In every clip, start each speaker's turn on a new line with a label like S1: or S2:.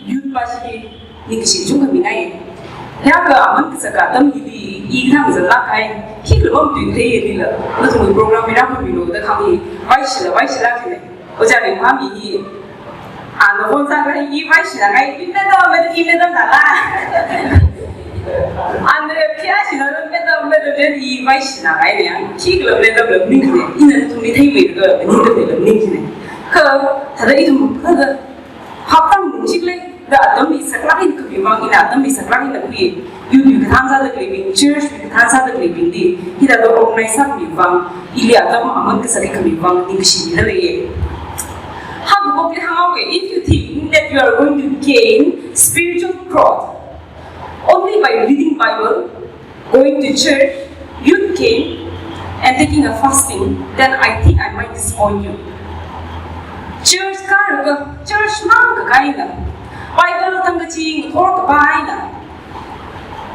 S1: youth basi ni kisi chung kami ngai. Ya ke aman kesaka tam ini ikhang zelak kai hiklom tu teh ini la. Lalu program merah pun bilo dah kami baisila kene. Oja ni kami ini anu pun sangat ini baisila kai. Ini dah nala. Anu kiasi lalu medo jadi baisila kai ni. Hiklom medo ni kene. Ini tu ni teh mereka ni tu medo ni kene. Ke ada itu ada haftam musik le dah adam bisa kelahin kebimang ini adam bisa kelahin tapi you ketansa the living church ketansa the living di kita tu organisasi kebimang ili adam aman kesari kebimang di kesini lagi. How do you how if you think that you are going to gain spiritual growth only by reading Bible, going to church, youth camp, and taking a fasting, then I think I might disappoint you. Church ka church mang ka kaina Bible tang ka ching thor ka baina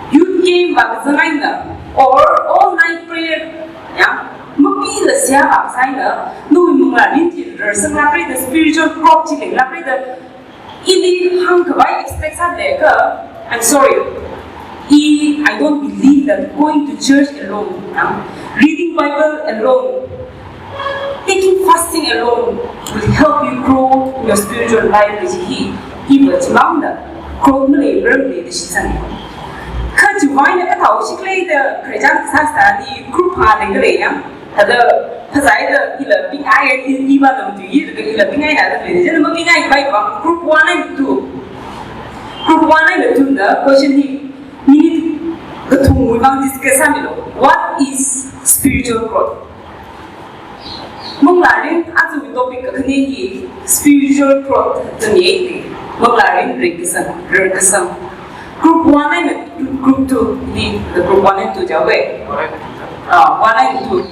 S1: youth game ba zangaina or all night prayer ya mapi la sia ba saina no mungla rin ti sang la pray the spiritual growth chi la pray the ili hang ka bai expect sa de ka I'm sorry I don't believe that going to church alone reading Bible alone taking fasting alone will help you grow in your spiritual life which he was long the grow many really the season. Kan divine cái thấu xích lấy the Christian Sasa đi group ha này cái này nhá. Thật là thật ra là đi là bên ai đi vào đồng chí rồi cái là bên ai là cái này chứ nó bên ai phải bằng group one này là tu đó question thì mình cái thùng mình đang discuss what is spiritual growth. Mong larin azu topic kakne hi spiritual growth tani mong larin rekesam group 1 and group 2 di the group 1 and 2 jawe 1 and 2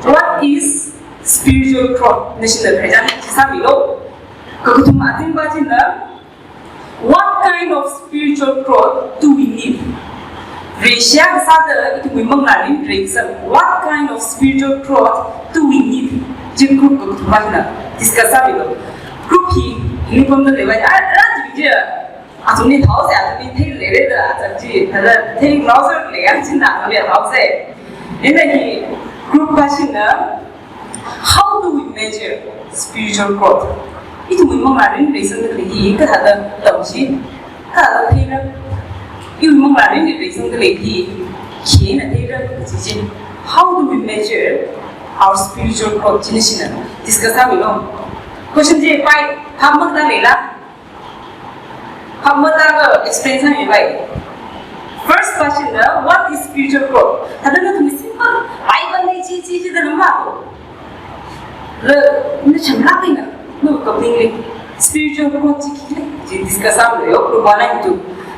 S1: what is spiritual growth national president samilo kakutum atin bachin na what kind of spiritual growth do we need Risha sada itu memang lain rekesam what kind of spiritual growth do we need Jin group ko tumana discuss abilo group hi ni pom de lewa ra ji je a so ni thao se a ni thei le le da a ji ta da thei lao so le yang chin da le thao se in the hi group ba shin na how do we measure spiritual growth itu memang lain reason de hi ka da dong shi ka da thei na yu memang lain reason de hi ki na thei ra ji how do we measure our spiritual growth jinisina discuss amilo question je pai hamma da lela hamma da explain sa mi bai first question da what is spiritual growth hadana tu simple bible nei chi da namba le ni chamla kaina no kapling spiritual growth chi discuss amilo pro bana itu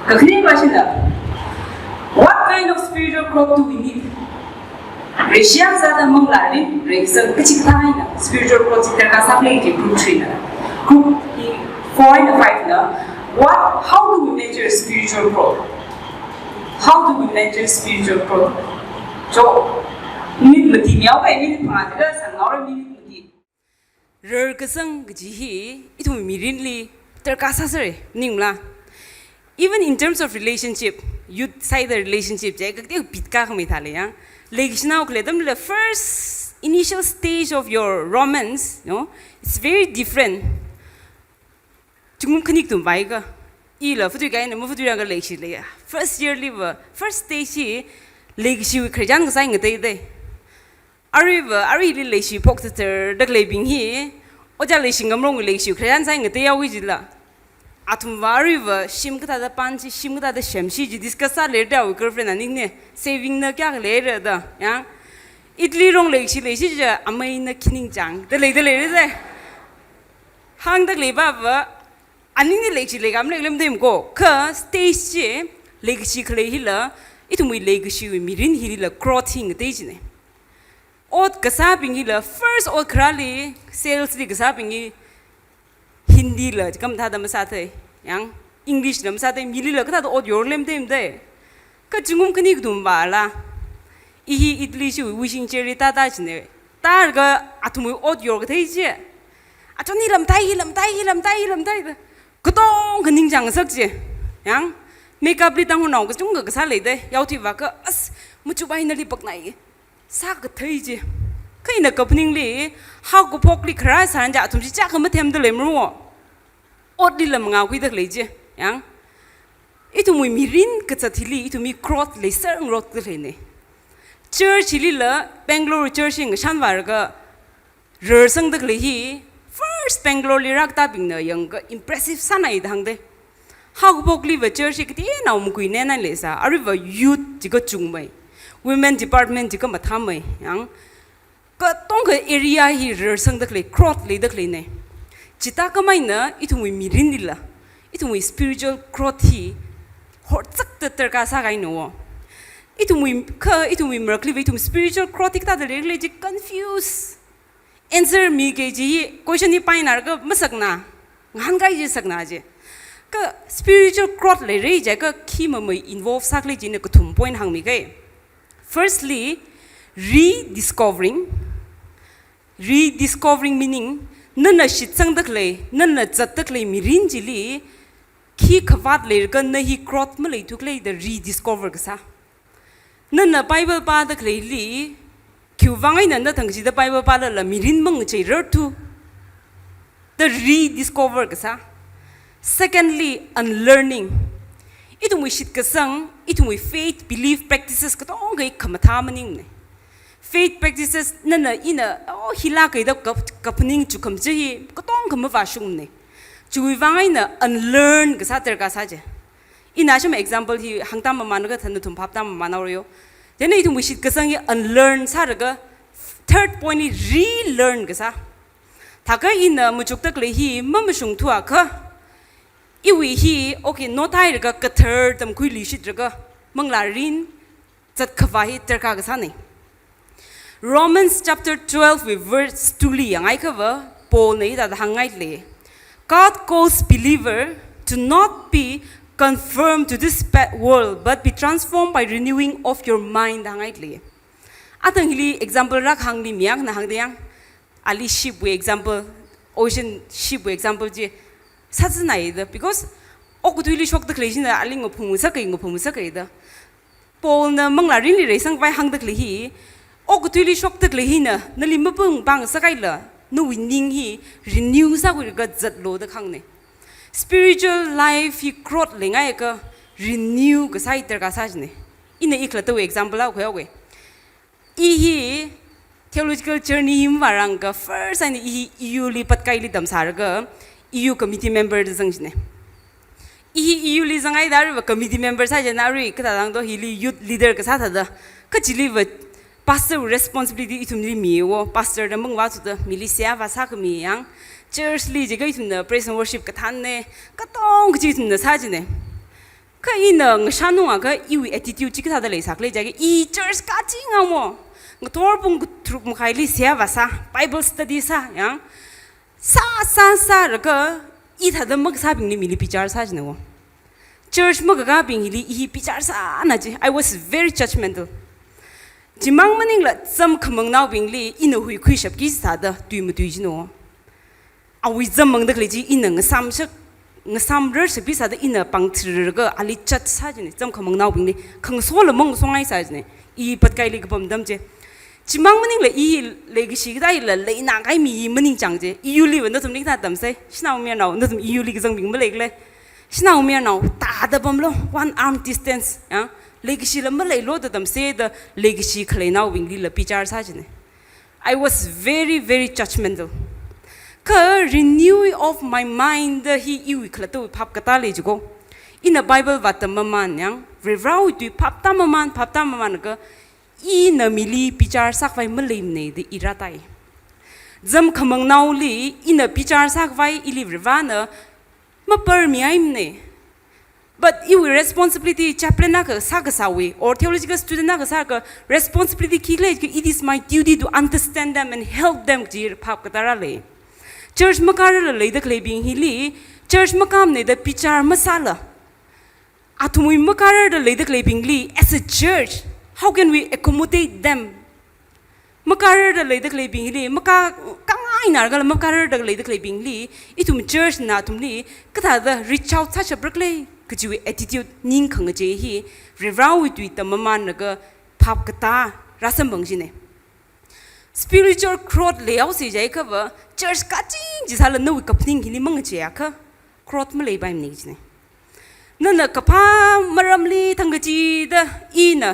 S1: kakri question da what kind of spiritual growth do we need Rishiang sada mong larin, reason kecik lain na spiritual growth terkasap lagi group 3 na, group 4 and 5 na. How do we measure spiritual growth? How do we measure spiritual growth? So, minit mati miao kai minit pangat ka sangaur minit mati. Rer keseng kejihi itu mirinli terkasar ningla. Even in terms of relationship, youth side relationship, jai kakti pitka kami thale ya. Like now, the first initial stage of your romance, it's very different. Chúng khinh tụm bài cơ, là phụ cái này, phụ cái lệ sĩ lệ. First year live, first stage lệ sĩ khởi trang cái sai người đây. Ari lệ sĩ phok từ đặc lệ bình hi, ở nhà lệ sĩ ngâm rong lệ sĩ khởi trang sai người đây ao gì là. Atum vari sim cái ta panchi sim cái ta xem si discuss lệ đâu girlfriend anh nè saving na kya lệ rồi đó, ya. Italy rong lệ sĩ chứ amai na kining chang, de lệ đấy. Hang đặc lệ ba vợ, anh nè lệ sĩ lệ cam lệ làm thêm cô, cơ stage lệ sĩ khởi hi là, itu mui lệ sĩ mirin hi là growing cái gì này. Od kasabing hi là first od krali sales di kasabing hi Hindi là cầm thà đam sát thế, yang English đam sát thế, Mili là cái thà od yor lem thêm đấy, cái Trung cái này cũng bảo là, ý Italy chứ, Wishing cherry ta chứ này, ta cái atum od yor cái thế chứ, cho nên làm tay, cái ninh chẳng sắc gì yang makeup đi tăng hồn nào cái chúng người cái sao lấy đây yêu thì vào cái một chút bay nó đi bậc này sao cái thấy gì cái này cái ninh li how có phok li khá sáng dạ thùng chỉ chắc không mất thêm được lấy mà đúng ốt đi làm ngào quy được lấy gì yang itu mui mirin cái chất thì itu mi cross lấy sang rot cái này này church li là Bangalore churching san vào cái rờ sang được lấy hi first Bangalore li rak ta bình nợ yang cái impressive san này thằng đấy how có li về church cái tí nào một quy nè này lấy sa ari về youth chỉ có chung mày women department chỉ có mà tham mày yang cái trong cái area hi rờ sang được lấy cross lấy được lấy này chỉ ta cái mày nữa itu mui mirin đi là itu mui spiritual cross hi hot chắc tự tự cả sao cái nữa itu mui merkli itu spiritual cross kita ada lấy chỉ confuse answer mi cái gì question ni pain ar cái mất sắc na ngang cái gì sắc na chứ cái spiritual cross lấy cái khi mà mình involve sắc lấy chỉ là cái thùng point hàng mi cái firstly rediscovering meaning nên là shit sang được lấy nên là chặt được lấy mirin chỉ li khi khvat lấy cái này hi cross mà lấy thuộc lấy the rediscover cái sao nên là Bible pa được lấy li kiểu vang ấy nên là thằng gì đó Bible pa là mirin mong chơi rớt tu the rediscover cái sao secondly unlearning itu mui shit cái sang itu mui faith belief practices cái đó cái khăm tham mình này faith practices nên là ina hila cái đó cấp ninh chụp khăm chứ cái đó khăm vào sung này chui vang ấy là unlearn cái sao ter cái sao chứ ina xem example hi hang tam mà nó cái thằng thùng pháp tam mà nào rồi thế này chúng mình sẽ cái sang unlearn sao được cái third point is relearn cái sao thà cái ina một chút tức lấy hi mà mình sung thua cơ yêu hi okay nó thay được cái third tầm quy lý được cái mang là rin chặt khvai ter cái sao này Romans chapter 12 verse 2 li ang ai cover Paul này đã hang ngay le God calls believer to not be conformed to this world but be transformed by renewing of your mind hang ai le atang hili example rak hang li miak na hang diang ali ship we example ocean ship we example je 사진 아이다 because 옥 둘이 쇼크 클레이신다 알링 오풍 무사케이다 폴나 망라 린리 레상 바이 항다 클레히 옥 둘이 쇼크 클레히나 날리 머풍 방 사카이라 no winning hi renew sa ku ga zat lo da khang ne spiritual life hi growth le ngai ka renew ka sai ter ka sa ne ina ikla to example la ko we hi theological journey him warang ka first and hi eu li pat kai li dam sar ga EU committee member de sang ne EU li zangai dar committee member sa je na ri ka dang do hi li youth leader ka sa tha da ka chili wa pastor responsibility itum ni mi wo pastor da mong wa chu da militia wa sa ka mi yang church li je ga itum na praise and worship ka than ne ka tong ji itum na sa ji ne ka i na ng sha nu ga EU attitude ji ka da le sak le ja ga i church ka chi nga mo ng tor bung trup mo khai li sia wa sa bible study sa yang sa raga ita da mag sabing ni mili pichar sa jne wo church mag ga bing li hi pichar sa na ji I was very judgmental jimang maning la sam khamang naw bing li ina hui khui shap ki sa da tui mu tui jino a wi zamang da ji ina ng sam shak ng sam rer shap bi sa da ina pang thir ga ali chat sa jne sam khamang naw bing li khang so la mong songai sa jne I pat kai li ga bam dam je Chimang maning le I legacy da I le na kai mi maning chang je I li wen da tum ning ta dam se shnau me nau da tum I li gzang bing ma le shnau me nau ta da bam lo one arm distance ya legacy la ma le lo da dam se da legacy khle nau bing li la pichar sa jne I was very judgmental ka renew of my mind hi I khla to phap ka ta le jugo in the bible wat ma man yang revrau tu phap ta ma man ka I na mili pichar sak vai malim ne de iratai zam khamang naw li ina pichar sak vai ili rivana ma per mi aim ne but you responsibility chaplain na ka sak sawi or theological student na ka sak responsibility ki le it is my duty to understand them and help them jir phap katara le church makar le de klebing hili church makam ne de pichar masala atumui makar le de klebing li as a church How can we accommodate them? Makar da lay da klay bing li maka kanga
S2: inar gal ma karar dag le dak le bing li itum church na tum li ka tha da reach out such a brokle ka ji attitude ning khang je hi revraw wi tu ta mama na ga phap ka ta rasam bang ji ne spiritual growth le au si jai ka ba church ka ching ji sala no ka pning hi ni mang che ka growth ma le ba ni ji ne na na ka pa maram li thang ga ji da ina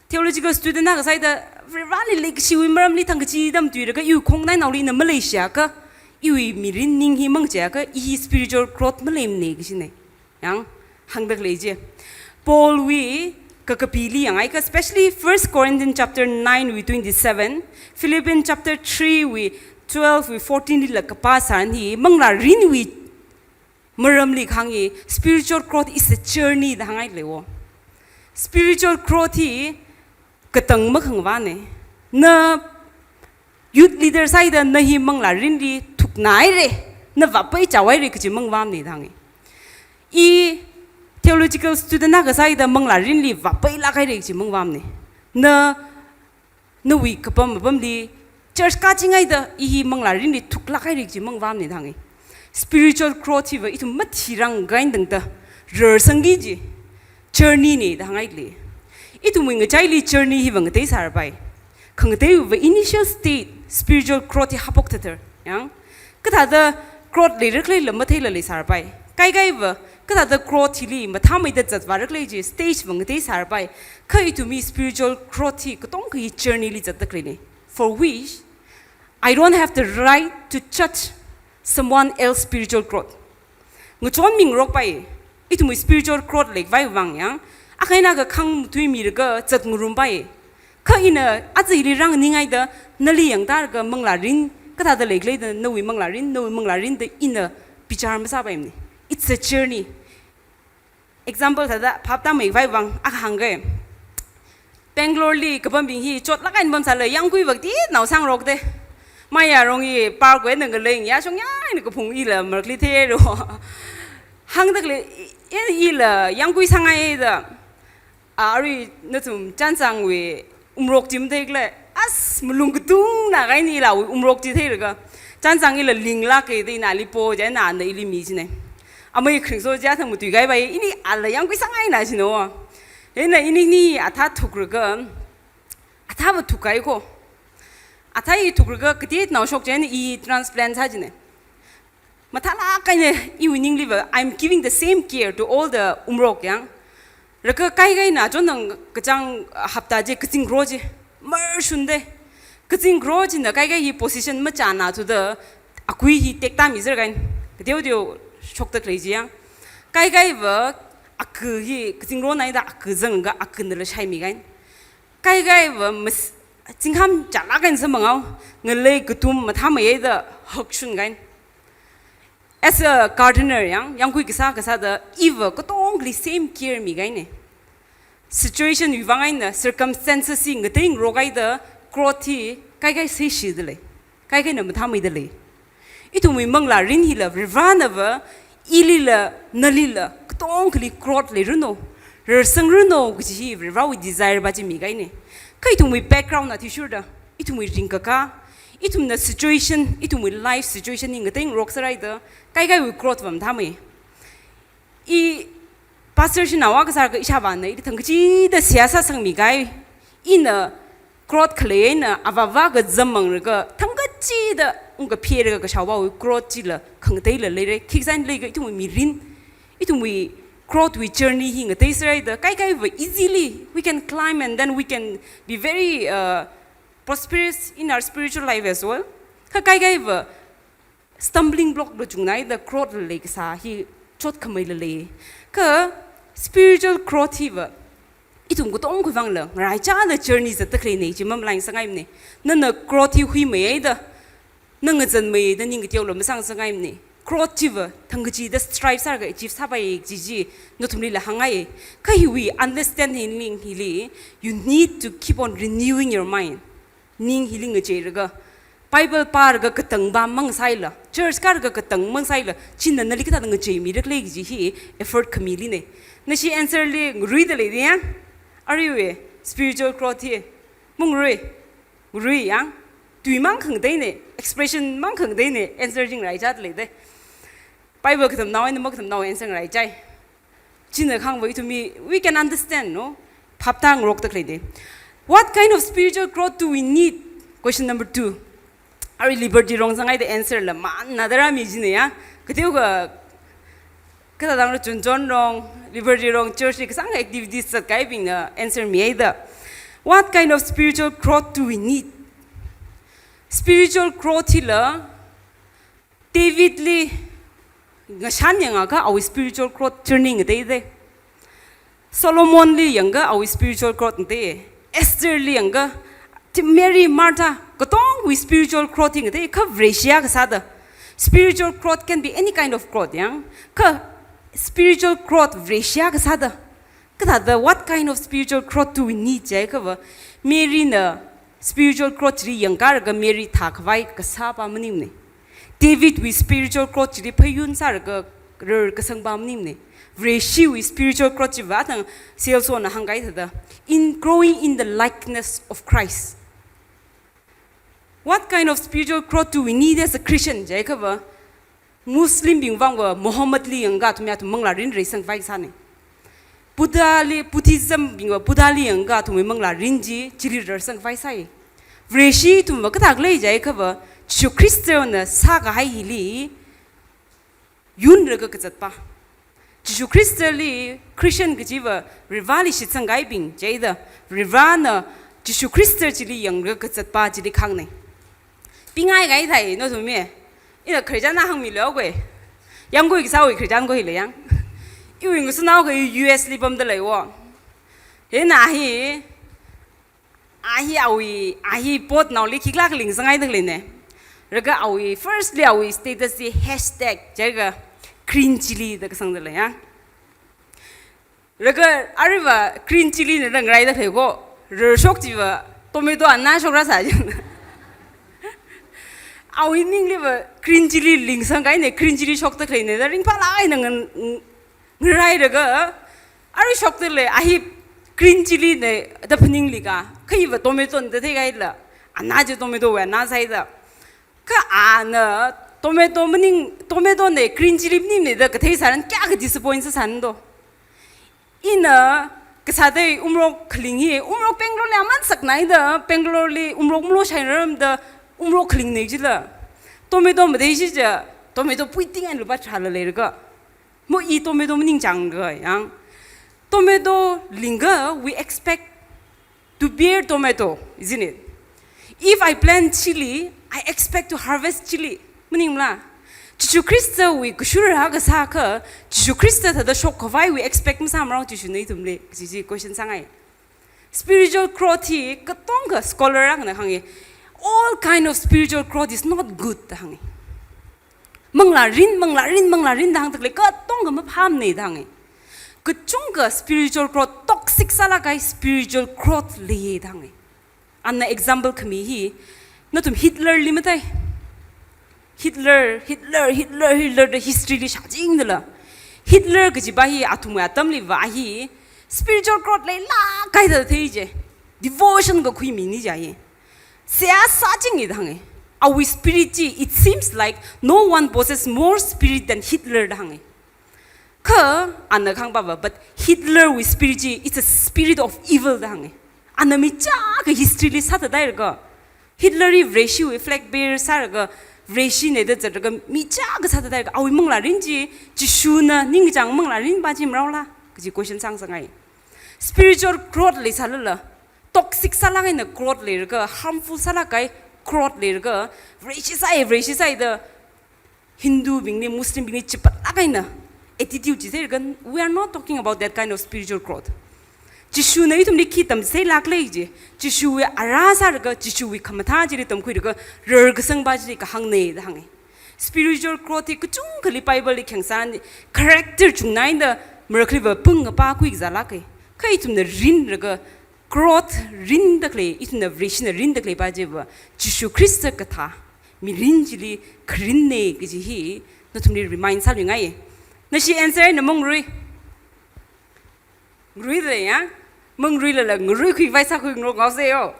S2: theological student na ga sai da really like she we maram li thang ga ji dam tu ga yu khong nai naw li na Malaysia ka yu mi rin ning hi mang che ka i spiritual growth ma le ni ji ne yang hang da le je Paul we kakapili yang aika especially 1 Corinthians chapter 9 with 27 Philippians chapter 3 with 12 with 14 la kapasan hi mangla rin wi maram li khangi spiritual growth is a journey da hangai lewo spiritual growth hi katang ma khangwa ne na youth leader side na hi mangla rin li thuknai re na va pai chawai re kchi mangwam ni dangi I theological student na ga sai da mangla rin li va pai la kai re chi mangwam ne na wi kapam bam li church ka chingai da I mangla rin li thuk la kai re chi mangwam ne dangi spiritual growth wa itu mathirang gain dang da rer sangi ji journey ne da hangai le itu ming chai li journey hi wang te sar bai khang te wa initial state spiritual growth hapok tater yang ka tha da growth le rek le lam thai la le sar bai kai kai wa ka the growth li ma tha mai da zat wa rek le ji stage wang te sar bai khai to me spiritual growth hi ka tong ki journey li zat tak le ne for which I don't have the right to judge someone else spiritual growth ngu chon ming rok pai itu mu spiritual growth le vai wang yang a khai na ga khang thui mi ga zat ngurum bai kha ina a ji li rang ningai da na li yang dar ga mangla rin ka tha da le le da no wi mangla rin da ina pichar ma sa bai ni it's a journey example da phap ta mai vai wang a hang ge Bangalore li kapam bing hi chot la kain bam sa le yang kui wak ti naw sang rok de mai ya rong yi par kwe nang le ya song ya ni ko phung yi la mar kli the ro hang dak le yi la yang kui sang ai da ari na tum chan sang we umrok jim de le as mulung tung na gai ni la umrok ji the ga chan sang yi la ling la ke de na li po ja na na li mi ji ne amai khring so ja thang mu tu gai bai ini ala yang kui sang ai na ji no ena ini ni atha thukru ga atha ba thukai ko atha I thukru ga kiti naw shok chen I transplant ha jine mathala kaine I winning liver I'm giving the same care to all the umrok yang raka kai gai na chon nang kachang hapta je kaching gro je mar shunde kaching gro ji na kai gai position ma cha na to the akui hi tek ta mi zer gain dio dio shok ta crazy yang kai gai wa akhi kaching ro nai da akh zang ga akh ne la shai mi gain kai gai wa mis jingham cha la gain samangau ngale gutum ma tha mai da hok shun gain as a gardener yang kui kisa da eva ko tong li same care mi gain ne situation wi wangai na circumstances sing thing ro gai da growth kai kai se shi de le kai kai na ma tha mai de le itu mi mang la rin hi la rivan of ili la nali la tong li growth le runo sang runo gi hi riva we desire ba ji mi gai ne kai tu mi background na ti sure da itu mi ring ka itu na situation itu mi life situation ing thing rock sarai da kai kai we growth bam tha mai I pastor shi na wa ka sar ka isha ban nei thang ji da siasa sang mi gai in a growth clay na avawa ga zamang ga thang ga ji da ung ga phe ga shaw ba we growth ji la khang dei la le re khizan le ga itu mi rin itu mi growth we journey hing a taste right the kai kai easily we can climb and then we can be very prosperous in our spiritual life as well kai kai stumbling block do chung nai the growth le sa hi chot khamai le ka spiritual growth hi wa itung ko tong ko wang le rai cha the journey za takle nei chi mam lang sangai ne na na growth hi hui mai da na nga jan mai da ning tiaw lo ma sang sangai ne growth ji wa thang ji the stripes are ga ji sa bai ji no thumli la hangai kai we understand healing hili you need to keep on renewing your mind ning healing a che ga Bible par ga katang ba mang sai la church kar ga katang mang sai la chin na li ka ta nga che mi rek le ji hi effort kamili ne na shi answer le rui de le ya are you spiritual growth hi mung rui yang tùy mang khẳng đấy nè expression mang khẳng đấy nè answer jing lại chát lấy đấy Bible cái thầm nói nó mất thầm nói answer lại chạy chỉ là khang với to me we can understand no pháp tang rock được lấy đấy what kind of spiritual growth do we need question number 2 are liberty wrong sang ai the answer là man nadara mi gì nè á cái tiêu cái thằng đó chọn chọn wrong liberty wrong church cái sang activities sát cái bình answer mi ấy đó what kind of spiritual growth do we need spiritual growth thì là David li ngashan yang aga our spiritual growth turning cái đấy Solomon li yang ga our spiritual growth đấy Esther li yang ga Mary Martha có tông with spiritual growth cái đấy cái Vracia cái sao đó spiritual growth can be any kind of growth yang cái spiritual growth Vracia cái sao đó cái đó what kind of spiritual growth do we need vậy cái Mary na spiritual growth chỉ yang cả cái Mary thắc vai cái sao ba mình nè David with spiritual growth chỉ phải yun sao cái sang ba mình nè Vracia with spiritual growth chỉ vậy thằng siêu na hàng cái đó in growing in the likeness of Christ what kind of spiritual growth do we need as a Christian vậy cái Muslim bình vang và Muhammad li yang cả tụi mình mong là rin sang vai sao nè Buddhism bình và Buddha li yang cả tụi mình mong là rin chỉ rin sang vai sao Vracia tụi mình cái thằng lấy vậy cái Chúa Kitô na sa cái hay li yun rồi cái chất ba Chúa Kitô li Christian cái gì vậy rivali sĩ sang cái bình vậy đó rivana Chúa Kitô chỉ li yang rồi cái chất ba chỉ li khang này bình ai cái thầy nó tụi mình ý là Christian na hàng mi liao quay yang quay cái sao vậy Christian quayเลยยัง因为我是那个 US 里边的来喎，迄那迄阿姨播那里去那个铃声爱的嘞呢，那个阿姨 first 里阿姨 status 是 hashtag 这个 green chili 这个上的嘞呀，那个阿里吧 green chili 那个来的那个热烧鸡吧，多没多安那烧啥啥子。阿姨宁里吧 green chili 铃声该呢 green chili 烧的可以呢，但是怕来那个。Ngerai daga, ari shock le ahi green chili ne da pning liga, kai va tomato ne the gai la, anaje tomato wa na sai da, ka ana tomato ne green chili nim ne da ka thei saran kya ka disappoint sa san do, ina ka sa dei umro khling hi umro Bangalore le aman sak nai da Bangalore le umro shai ram da umro khling ne ji la, tomato ma dei ji ja tomato puiting an lu ba cha le ga. Mo i tomato mening jang ge yang tomato linga we expect to bear tomato isn't it if I plant chili I expect to harvest chili mening la Jesu Christ we gshur ha ga sa ka Jesu Christ ta da shok vai we expect ma sam rang Jesu nei tum le ji question sangai spiritual growth hi ka tong ga scholar ang na hangi all kind of spiritual growth is not good ta hangi mong là rin đang thực lấy cái tông cái mà ham này đang ấy cái chung cái spiritual growth toxic sa là cái spiritual growth lì đang ấy anh là example kami hi nó tụm Hitler li mà thấy Hitler the history li sao chính đó là Hitler cái gì ba hi atum atam li va hi spiritual growth lấy la cái đó thấy chứ devotion cái khui mini vậy sẽ sao chính đang ấy our spirit it seems like no one possesses more spirit than Hitler dang ka anna khang ba but Hitler with spirit it's a spirit of evil dang anna mi cha ka history li sa da ga Hitler ratio reflect bear sa ga ratio ne da ga mi cha ga sa da ga awi mong la rin ji shu na ning jang mong la rin ba ji mrao la ji question sang sang ai spiritual growth li sa la toxic sa la ga growth li ga harmful sa la ga growth le ga racial side the Hindu being Muslim being chipat again attitude is there we are not talking about that kind of spiritual growth Jishu na itum likhi tam sei lak le je Jishu we arasa ga Jishu we khamatha ji tam khui ga rer ga sang ba ji ka hang nei da hang spiritual growth ku chung khali bible li khang san character chung nai da merkli ba pung pa ku za la kai kai tum na rin ga growth rin da clay it na vision rin da clay ba je ba Jesu Christ ka tha mi rin ji li khrin ne ki ji hi na tum ni remind sa li ngai na shi answer na mong rui le ya mong rui la ngui khi vai sa khu ngro ngau se yo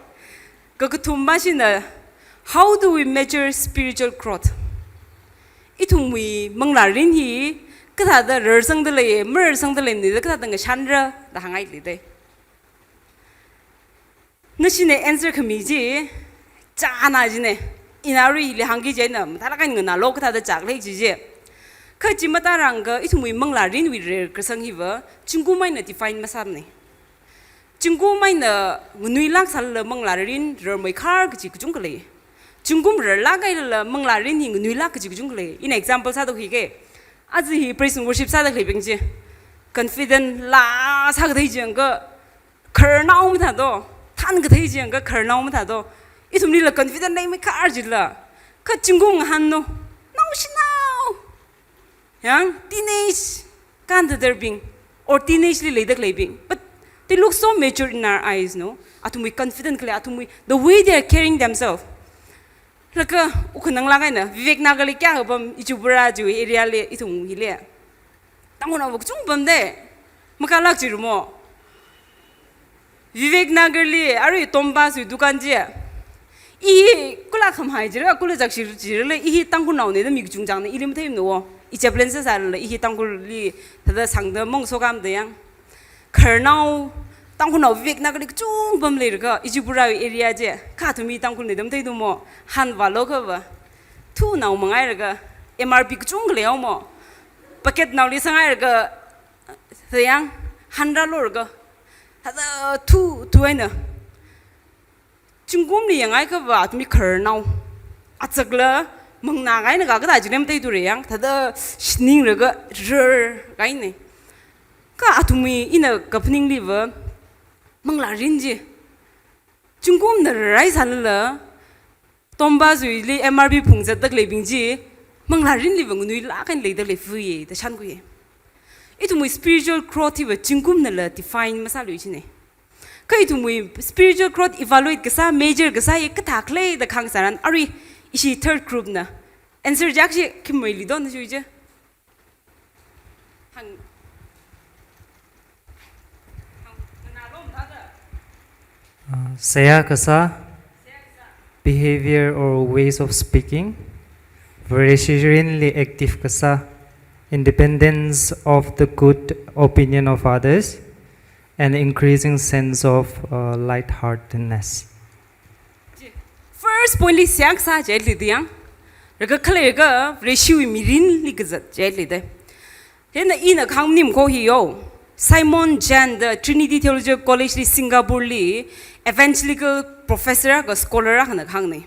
S2: ka ku thum ba shi na how do we measure spiritual growth? Itung we manglarin hi kata da rersang de le mersang de le ni kata da shanra da hangai li de. Nashine answer kami ji cha na ji ne inari li hangi je na ta la kan na lo kata da jak le ji je. Ka ji mata rang ga itung we manglarin we re kersang hi wa chunggu mai na define masar ne. Chunggu mai na ngunui lak sal le manglarin re mai khar ji kujung le. Chungum lagai la manglarin hi nui la kji kjung le in example sa do hi ge azi hi praise and worship sa da le bing ji confident la sa ga dei jeng ga khar naum tha do than ga dei jeng ga khar naum tha do I tum ni la confident nei me khar ji la ka chungum han no nau shi nau yang teenage kan da der bing or teenage li le da le bing but they look so mature in our eyes no atum we confident kle atum we the way they are carrying themselves Laka ukunang lagai na Vivek nagali kya habam ichubura ju area le itung hile tango na bok chung bam de makalak jiru mo Vivek nagali aru tomba su dukan ji I kula kham hai jira kula jak shir jira le I tango na ne de mi chung jang ne ilim theim no I chaplain sa le I tango li thada sang de mong so gam de yang kharnau Tangkhul na Vivek nagali chung bam le ga ichubura area je ka thumi tangkhul ne dam thei du mo han wa lo ka ba thu naw mangai ga MRP chung le mo paket naw li sangai ga sayang hanra lo ga ha thu aina chungum ni yangai ka ba thumi khar naw achakla mong na gai na ga da jinem thei du re yang thada shning ga rer gai ne ka athumi ina kapning li ba mangla rinji chungum na rai san la tomba zui li MRB phungza tak le bingji mangla rin li bang nui la kan le da le fu ye da shan ku ye itu mu spiritual growth wa chungum na la define masa lu chine ka itu mu spiritual growth evaluate ka sa major ka sa ye ka thak le da khang saran ari ishi third group na answer jak ji kim mai li don ju je
S3: Saya kasa behavior or ways of speaking, very serenely active kasa independence of the good opinion of others, and increasing sense of lightheartedness.
S2: First point li siang sa je li diang, raga khle ga ratio mirin li gazat je li de. Hena ina khang nim ko hi yo. Simon Jan the Trinity Theological College li Singapore li evangelical professor ga scholar ha na khang ne.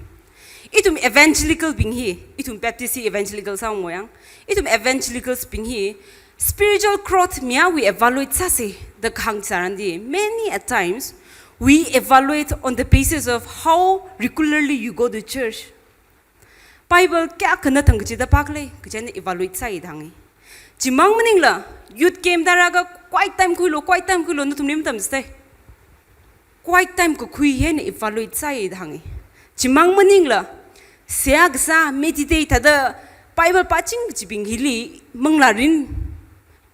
S2: Itum evangelical bing hi, itum Baptist evangelical sa moyang. Itum evangelical bing hi spiritual growth mia we evaluate sa se the khang sarandi. Many at times we evaluate on the basis of how regularly you go to church. Bible kya kana thang chi da pakle kjane evaluate sa I dhangi. Jimang maning la youth game daraga quite time kuilo no tumnim tam stay. Quite time ko kui hen evaluate sa I dhangi. Jimang maning la siag sa meditate ada Bible patching jibing hili manglarin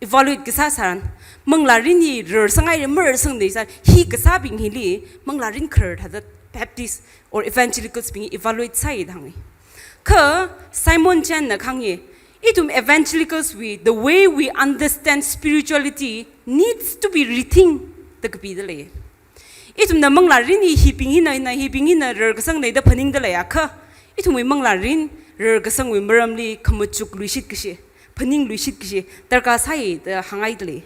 S2: evaluate kasa saran manglarin hi rer sangai mer sang de sa hi kasa bing hili manglarin khar ada Baptist or evangelical bing evaluate sa I dhangi. Ka Simon Chan na khangye itum evangelicals we the way we understand spirituality needs to be rethink the kapidale. Itum na manglarin hi hiping na rer kasang na da paning dala ya ka itum we manglarin rer kasang we maramli kamuchuk luishit kishi paning luishit kishi tarka sai da hangai dale.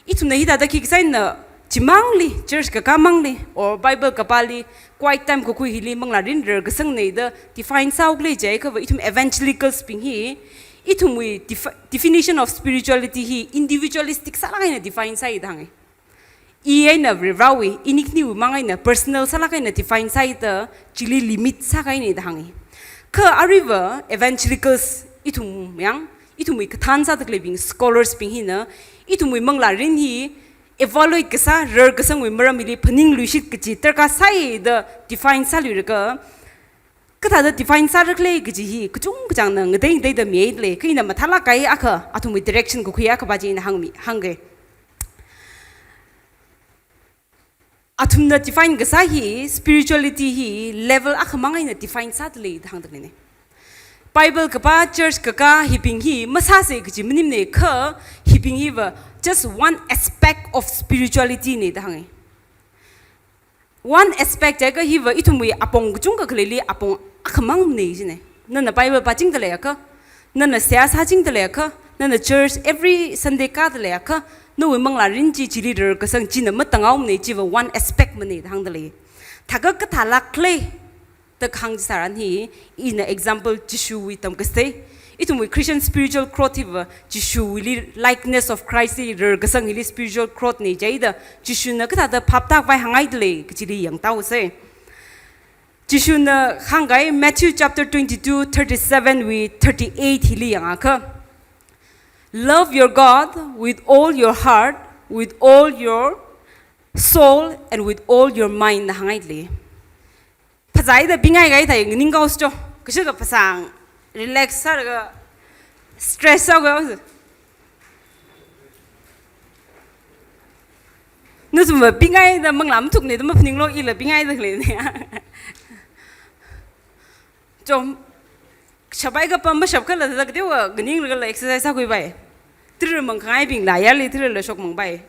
S2: Itum na hida da kiksai na jimangli church ka kamangli or Bible kapali quite time ko kui hili manglarin rer kasang na da define saugle jay ka itum evangelicals ping hi itum we definition of spirituality hi individualistic salakay na define sa idhangi. Iay na rawi inikni umangay na personal salakay na define sa ita chili limit sa kay na idhangi. Ka ariva evangelicals itum we katan sa taklibing scholars ping hi na itum we manglarin hi evaluate kasa rer kasang we maramili paning luishit kachi terka sa ida define sa lirika Kata define sarakle gji kujung kjang na ngdei dei da mei le kina mathala kai aka atumi direction ko khuya ka baji na hangge athumna define gasa hi spirituality hi level akhamangai na define sat le thang de ne Bible ka pa church ka ka hiping hi masa se ki minim ne kha hiping hi wa just one aspect of spirituality ne thang one aspect ja ka hi wa ithumui apong chung ka khleli apong akhamang ne jine na Bible pa ching de le ka na sia sa ching de le ka na church every Sunday ka de le ka no we mang la rin chi chi leader ka sang chi na ma tangau ne chi wa one aspect mane thang de le thaga ka thala kle the khang saran hi in example jishu wi tam ka stay itum we Christian spiritual growth wa jishu wi likeness of Christ rer ka sang spiritual growth ne jai da jishu na ka da phap tak vai hangai de le ka chi ri yang tau se jishu na hangai Matthew chapter 22 37 with 38 hili yang aka love your God with all your heart, with all your soul, and with all your mind. Hangai Pasai the bingai gai thai ning gaus cho. Kasi ka pasang relax sa ka stress sa ka. Nusum bingai da manglam tuk ne da mapning lo ila bingai da kle ne. Chom shabai ka pamba shab ka la da ka dewa gning la exercise sa koi bai. Trir mang khai bing la ya li trir la shok mang bai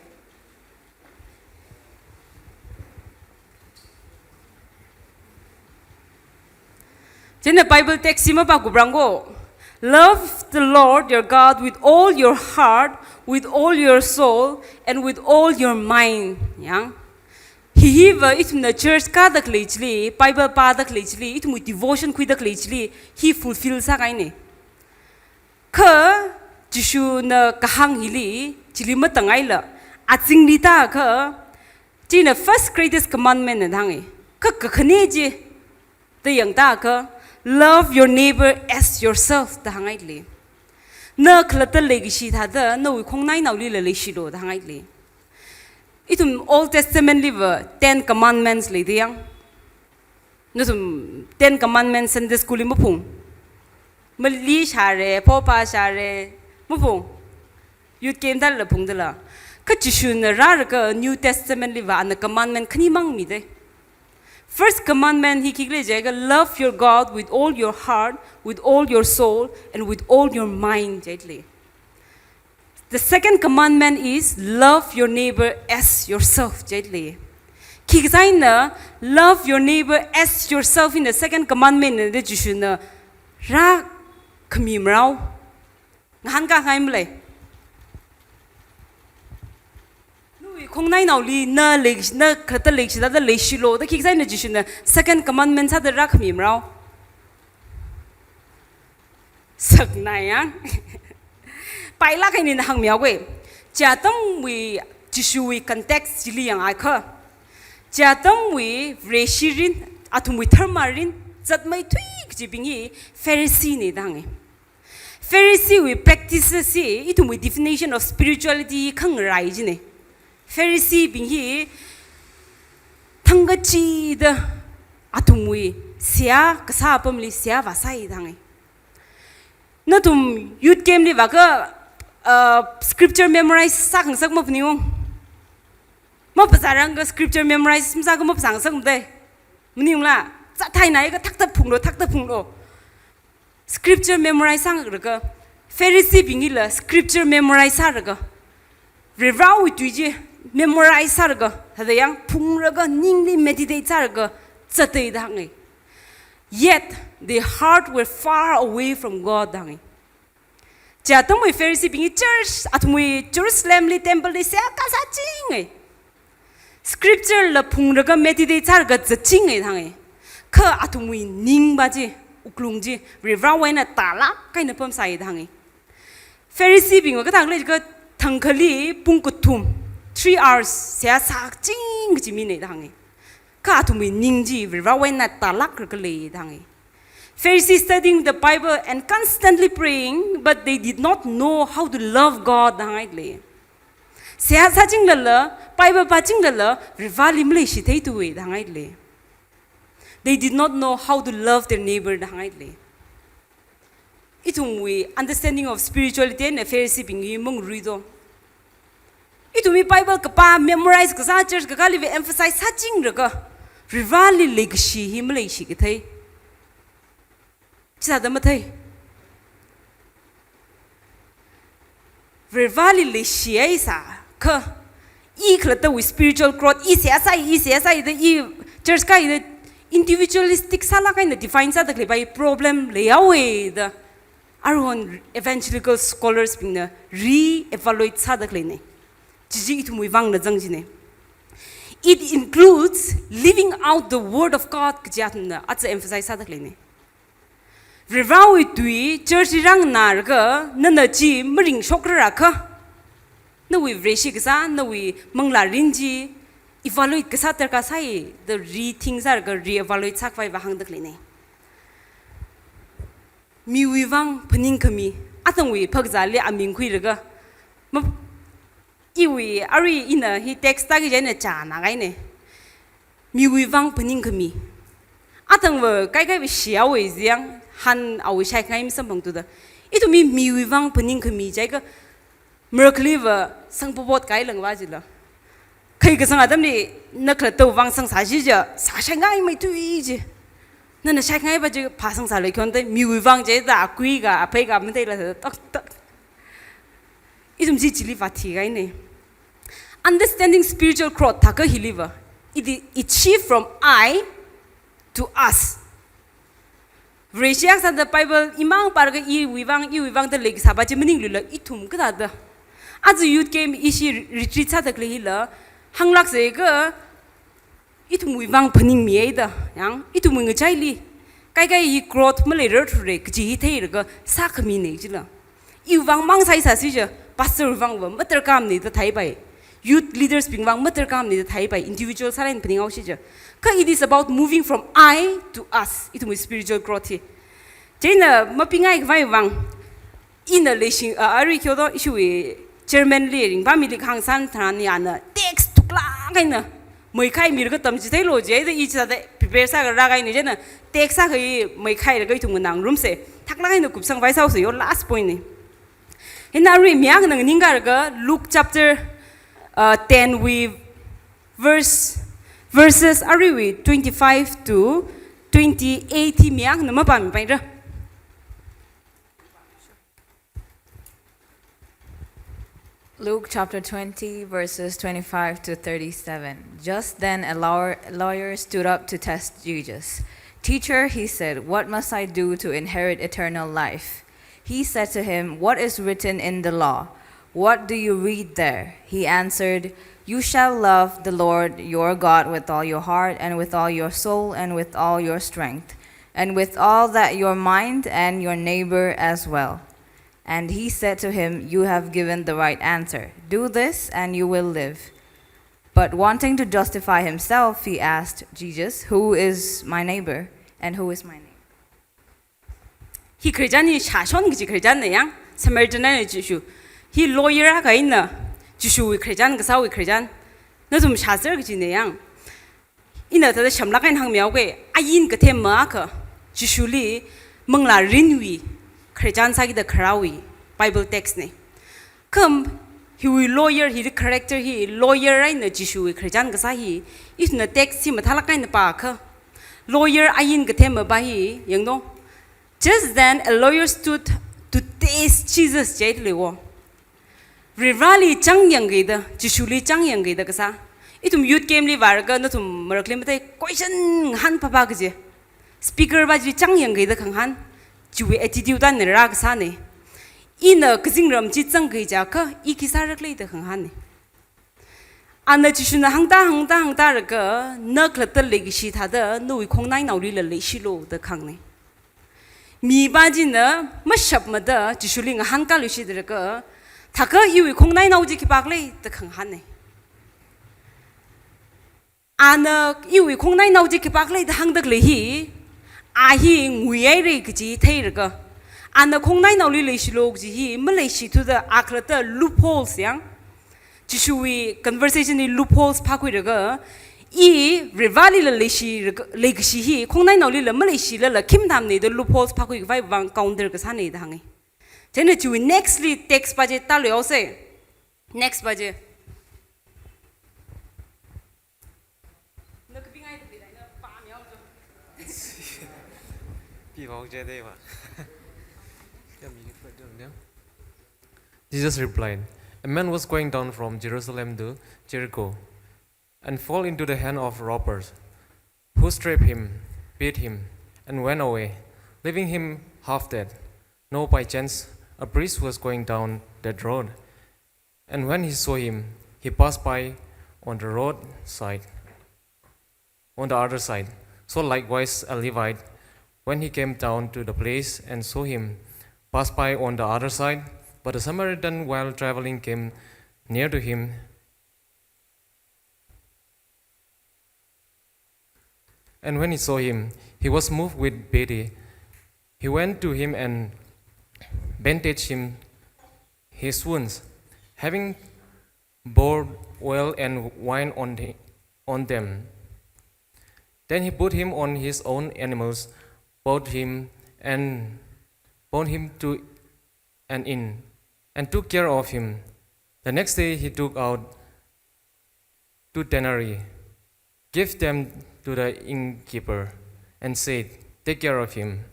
S2: Jena Bible text sima pa ku brango love the Lord your God with all your heart with all your soul and with all your mind yang hi va itum na church ka dak lechli Bible pa dak lechli itum devotion kui dak lechli he fulfill sa kai ne ka Jishu na kahang hili chilima tangai la atsing lita ka jina first greatest commandment na dhangi ka kakhane ji the yang ta ka love your neighbor as yourself da hangai le na khlata legi shi tha da no wi khong nai naw li le shi lo da hangai le itum Old Testament liver 10 commandments le yang no sum 10 commandments Sunday school mo phung mali share popa share Mufung, you came that la pung de la. Kachishun raraka New Testament liva and the commandment kanimang mi de. First commandment he kikle jaga love your God with all your heart, with all your soul, and with all your mind. Jaitli. The second commandment is love your neighbor as yourself. Jaitli. Kikzaina love your neighbor as yourself in the second commandment. The jishuna ra kamimrao. Han ka khai mle Nui khong nai naw li na le na khata le chi da le shi lo da ki sai na ji shin second commandment sa da rak mi mrao sak na yang pai la kai ni na hang miao we cha tam wi ji shu wi context ji li yang ai kha cha tam wi re shirin atum wi thermarin zat mai thui ji bingi Pharisee ni dang Pharisee we practice si itu we definition of spirituality khang rai ji ne Pharisee bing hi thanga chi da atum we sia ka sa pam li sia va sai dang na tum youth game li va ka scripture memorize sa khang sak ma pni ong ma pasarang ka scripture memorize sa ka ma pasang sak de mni ong la sa thai nai ka thak ta phung lo Scripture memorize sang raga Pharisee bingila scripture memorize raga Revau tuji memorize raga hadayang phung raga ningli meditate raga chatai dangai Yet their heart were far away from God dangai Chatamui Pharisee bingi church atmui Jerusalem li temple li sia ka sa ching Scripture la phung raga meditate raga chaching dangai kha atmui ning baji uklungji rivrawen na tala kaina pam sai dhangi Pharisee bingo ka thangle ka thangkhali pungkuthum 3 hours sia sak ching ji mi ne dhangi ka thumi ningji rivrawen na tala ka le dhangi Pharisee studying the Bible and constantly praying but they did not know how to love God dhangai le sia sa ching la Bible pa ching la rivalim le shi thei tu we dhangai le They did not know how to love their neighbor. Itung we understanding of spirituality and Pharisee bingi mong ruido. itu mi Bible ka pa memorize ka sa church ka kali we emphasize sa ching ra ka rivali legacy hi mlei shi ki thai cha da ma thai rivali legacy ai sa ka I klata with spiritual growth I sia the I church ka I individualistic sala kind of define sa the by problem layawe the aron evangelical scholars being the re-evaluate sa the ne jiji itu muivang na jangji ne it includes living out the word of God kjatna at emphasize sa the ne revawi tui church rang nar ga nana ji mring shokra ka na we vreshi ka sa na we mangla rinji evaluate ka sa ter ka sai the rethink sa ga re-evaluate sak vai bahang the ne mi wivang paning kami atang we phagza le aming khui raga ma iwi ari ina hi text ta gi jane cha na gai ne mi wivang paning kami atang we kai kai bi xiao we jiang han awi shai kai mi sam bang tu da itu mi wivang paning kami jai ka miracle wa sang popot kai lang wa ji la kai ka sang adam ni na khla to wang sang sa ji ja sa shai ngai mai tu i ji那下看把这个爬上山来看的，米味方这大贵个，配个没得了，得，一种是智力法题个呢。Understanding spiritual growth， 它个 deliver， it achieve from I to us。Research the Bible， imang par个一味方的那个啥把这么宁了，一通个他的。啊，这 youth game 一些 retreat 啥的个了，行拉这个。itu muivang paning miai da yang itu munga chaili kai kai growth malayer thre kji thei ga sa khami nei jila iwang mang sai sa si ja pastor wang wa matar kam ni da thai bai youth leaders bing wang matar kam ni da thai bai individual sarain paning au si ja ka it is about moving from I to us itu mu spiritual growth hi jena mapingai vai wang in a lishing ari kyo do issue chairman le ring ba mi lik hang san thran ya na text to kla kai na mấy khai mi cái tầm chỉ thấy lộ chế thì ít ra đấy prepare sa ra cái này chứ nè text sa cái mấy khai là cái thùng nang room se thắc lại nó cụp sang vai sau rồi last point này hiện nay rồi miếng cái này cái Luke chapter 10 we verses are we 25 to 28 thì miếng nó mà bạn phải ra
S4: Luke chapter 20, verses 25 to 37. Just then a lawyer stood up to test Jesus. Teacher, he said, what must I do to inherit eternal life? He said to him, what is written in the law? What do you read there? He answered, you shall love the Lord your God with all your heart and with all your soul and with all your strength and with all that your mind and your neighbor as well. And he said to him, you have given the right answer. Do this and you will live. But wanting to justify himself, he asked Jesus, who is my neighbor and who is my neighbor?
S2: He Christiani shashon gi Christian yang Samaritan Jishu. He lawyer ka inna Jishu wi Christian ga sa wi Christian. Na zum shaser gi ne yang. Ina ta shamla kain hang miao ge ayin ka them ma ka Jishu li mangla rinwi Christian sagi the Karawi Bible text ne. Come, he will lawyer, he the character he lawyer right na Jishu Christian ka sahi. If na text si mathala kain na pa ka. Lawyer ayin ka tema ba hi, yang no. Just then a lawyer stood to taste Jesus jait lewo. Rivali chang yang gida, Jishu li chang yang gida ka sa. Itum youth game li varga na tum maraklim tay question han pa ba ka je. Speaker ba ji chang yang gida kang han. Juwe attitude dan rag sa ne ina kjing ram chi chang ge ja ka I ki sa rak le de khang han ne ana chi shuna hang ta ra ga na kla ta le gi shi tha da no wi khong nai nau ri le le shi lo de khang ne mi ba ji na ma shap ma da chi shu ling han ka lu shi de ga tha ka I wi khong nai nau ji ki bak le de khang han ne ana I wi khong nai nau ji ki bak le de hang de le hi ahi nguyai re kji thei ra ana khongnai nauli le shilog ji hi malai to the aklata loopholes yang chishui conversation ni loopholes phakui ra I rivali le shi le shi hi khongnai nauli le malai shi la kim tham ne the loopholes phakui vai wang counter ka sa ne da hangi jene chui nextly text baje ta le ose next baje
S5: Jesus replied, a man was going down from Jerusalem to Jericho and fell into the hand of robbers, who stripped him, beat him, and went away, leaving him half dead. Now by chance, a priest was going down that road, and when he saw him, he passed by on the roadside, on the other side. So likewise a Levite, when he came down to the place and saw him, passed by on the other side. But a Samaritan, while traveling, came near to him. And when he saw him, he was moved with pity. He went to him and bandaged him his wounds, having poured oil and wine on them. Then he put him on his own animals, brought him to an inn, and took care of him. The next day he took out 2 denarii, gave them to the innkeeper, and said, take care of him,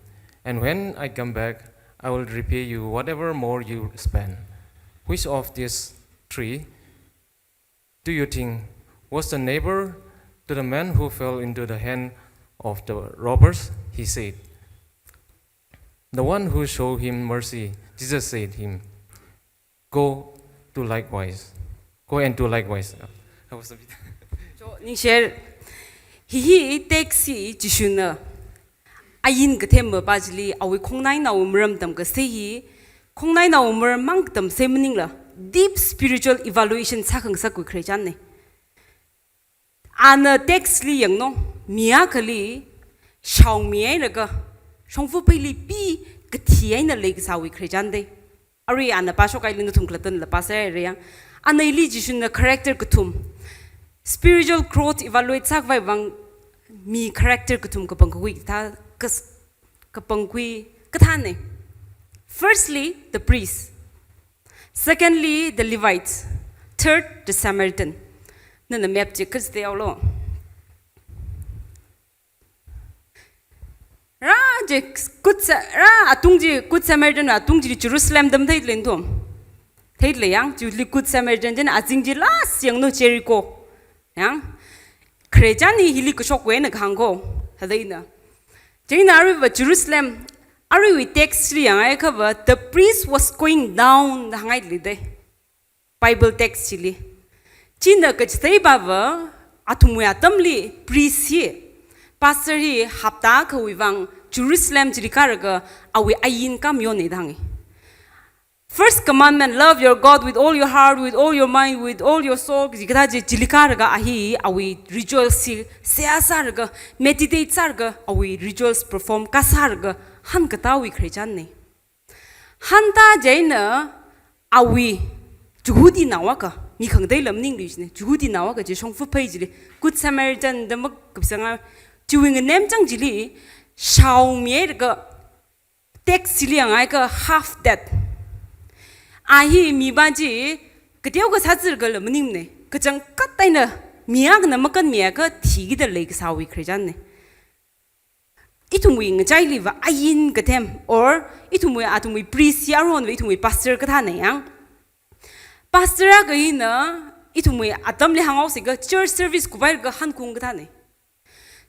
S5: and when I come back, I will repay you whatever more you spend. Which of these 3 do you think was the neighbor to the man who fell into the hand of the robbers? He said, the one who showed him mercy. Jesus said to him, go and do likewise. That was a bit.
S2: ning share hi taxi jishuna ayin gathem bajli awi khongnai na umram tam ka sei khongnai na umar mang tam semning la deep spiritual evaluation sakhang sa ku khrejan ne ana text li yang no mia khali shong mi na ga shongfu pili pi ka thiai na le sa wi khrejan de ari ana pa sho kai lin thum klatan la pa sa re yang ana li jishun na character kutum spiritual growth evaluate sak vai bang mi character kutum ka pangkui ta ka pangkui ka than ne firstly the priest, secondly the Levites, third the Samaritan na na map je kas de awlo ra je good ra atung je good Samaritan atung je Jerusalem dam thai len thom thai le yang ju li good Samaritan jen ajing je la siang no Jericho yang Krejan hi hili ko shok we na khangko hadai na jina river Jerusalem ari we text li yang ai cover the priest was going down the hangai li de Bible text li China ka chtai ba atum ya tamli priest hi pastor hi hapta ka wiwang Jerusalem jilika ga awi ayin kam yo ne dang First commandment, love your God with all your heart, with all your mind, with all your soul. Jikata jilika raga ahi awi rejoice seasa raga meditate sarga awi rejoice perform kasarga han kata wi khrejan ne. Hanta jaina awi juhudi nawaka mi khangdai lamning lis ne juhudi nawaka je shongfu page li good Samaritan damak kapsanga juwing nem chang jili shao mie raga text sili angai ka half that ahi mi baji ketiau ka sajir gal mning ne kachang katai na miak na makan miak ka thigi da lek sawi khrejan ne itumui ngchai li va ayin kathem or itumui atumui priest yaron ve itumui pastor ka thane yang pastor ga ina itumui atam le hangau se ga church service ku bail ga han kung ka thane